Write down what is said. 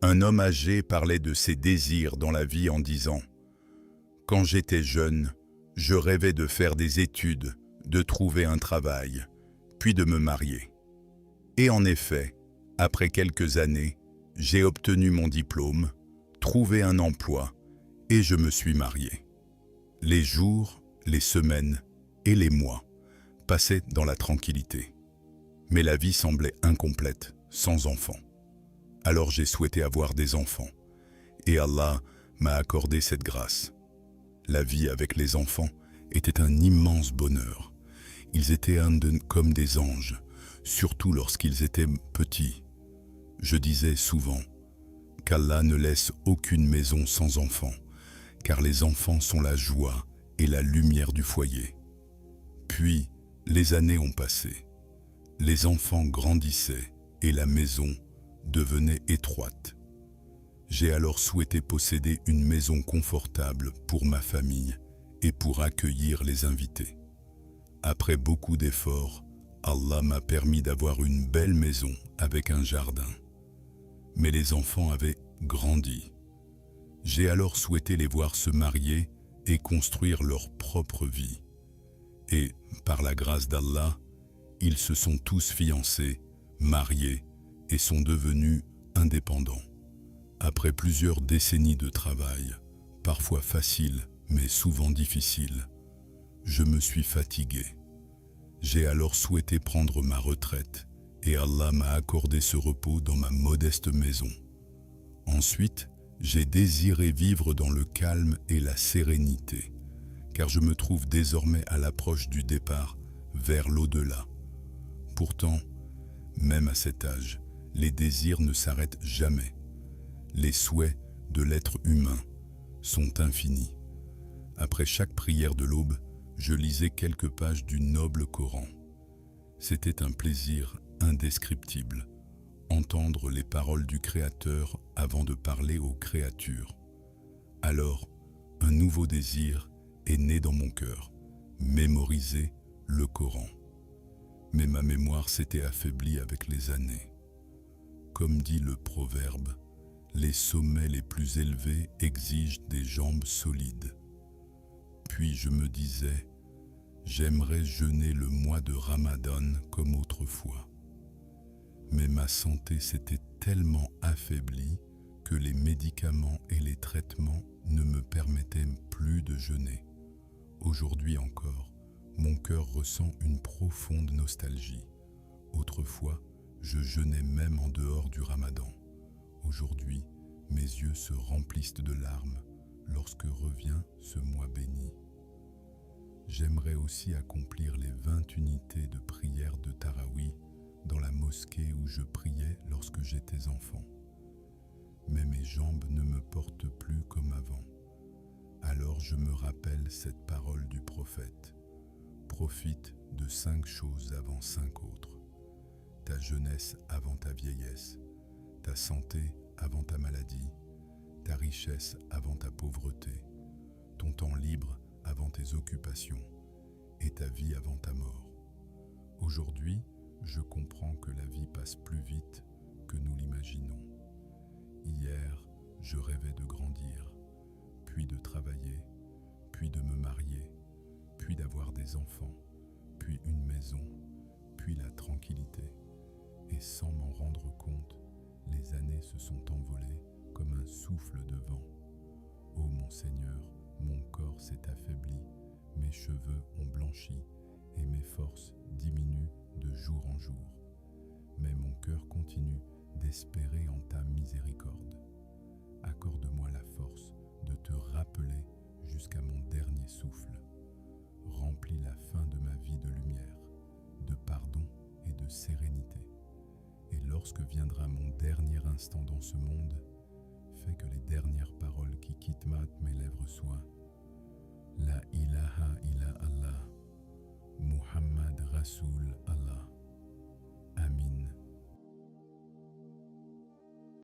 Un homme âgé parlait de ses désirs dans la vie en disant « Quand j'étais jeune, je rêvais de faire des études, de trouver un travail, puis de me marier. Et en effet, après quelques années, j'ai obtenu mon diplôme, trouvé un emploi et je me suis marié. Les jours, les semaines et les mois passaient dans la tranquillité. Mais la vie semblait incomplète, sans enfants. Alors j'ai souhaité avoir des enfants, et Allah m'a accordé cette grâce. La vie avec les enfants était un immense bonheur. Ils étaient comme des anges, surtout lorsqu'ils étaient petits. Je disais souvent qu'Allah ne laisse aucune maison sans enfants, car les enfants sont la joie et la lumière du foyer. Puis, les années ont passé. Les enfants grandissaient et la maison devenait étroite. J'ai alors souhaité posséder une maison confortable pour ma famille et pour accueillir les invités. Après beaucoup d'efforts, Allah m'a permis d'avoir une belle maison avec un jardin. Mais les enfants avaient grandi. J'ai alors souhaité les voir se marier et construire leur propre vie. Et, par la grâce d'Allah, ils se sont tous fiancés, mariés et sont devenus indépendants. Après plusieurs décennies de travail, parfois facile mais souvent difficile, je me suis fatigué. J'ai alors souhaité prendre ma retraite et Allah m'a accordé ce repos dans ma modeste maison. Ensuite, j'ai désiré vivre dans le calme et la sérénité, car je me trouve désormais à l'approche du départ vers l'au-delà. Pourtant, même à cet âge, les désirs ne s'arrêtent jamais. Les souhaits de l'être humain sont infinis. Après chaque prière de l'aube, je lisais quelques pages du noble Coran. C'était un plaisir indescriptible, entendre les paroles du Créateur avant de parler aux créatures. Alors, un nouveau désir est né dans mon cœur, mémoriser le Coran. Mais ma mémoire s'était affaiblie avec les années. Comme dit le proverbe, les sommets les plus élevés exigent des jambes solides. Puis je me disais, j'aimerais jeûner le mois de Ramadan comme autrefois. Mais ma santé s'était tellement affaiblie que les médicaments et les traitements ne me permettaient plus de jeûner. Aujourd'hui encore, mon cœur ressent une profonde nostalgie. Autrefois, je jeûnais même en dehors du Ramadan. Aujourd'hui, mes yeux se remplissent de larmes lorsque revient ce mois béni. J'aimerais aussi accomplir les 20 unités de prière de Tarawih dans la mosquée où je priais lorsque j'étais enfant. Mais mes jambes ne me portent plus comme avant. Alors je me rappelle cette parole du prophète. Profite de 5 choses avant 5 autres. Ta jeunesse avant ta vieillesse, ta santé avant ta maladie, ta richesse avant ta pauvreté, ton temps libre avant tes occupations et ta vie avant ta mort. Aujourd'hui, je comprends que la vie passe plus vite que nous l'imaginons. Hier, je rêvais de grandir, puis de travailler, puis de me marier, puis d'avoir des enfants, puis une maison, puis la tranquillité. Et sans m'en rendre compte, les années se sont envolées comme un souffle de vent. Ô mon Seigneur, mon corps s'est affaibli, mes cheveux ont blanchi et mes forces diminuent de jour en jour. Mais mon cœur continue d'espérer en ta miséricorde. Accorde-moi la force de te rappeler jusqu'à mon dernier souffle. Remplis la fin de ma vie de lumière, de pardon et de sérénité. Et lorsque viendra mon dernier instant dans ce monde, fais que les dernières paroles qui quittent mes lèvres soient La ilaha illa Allah, Muhammad Rasoul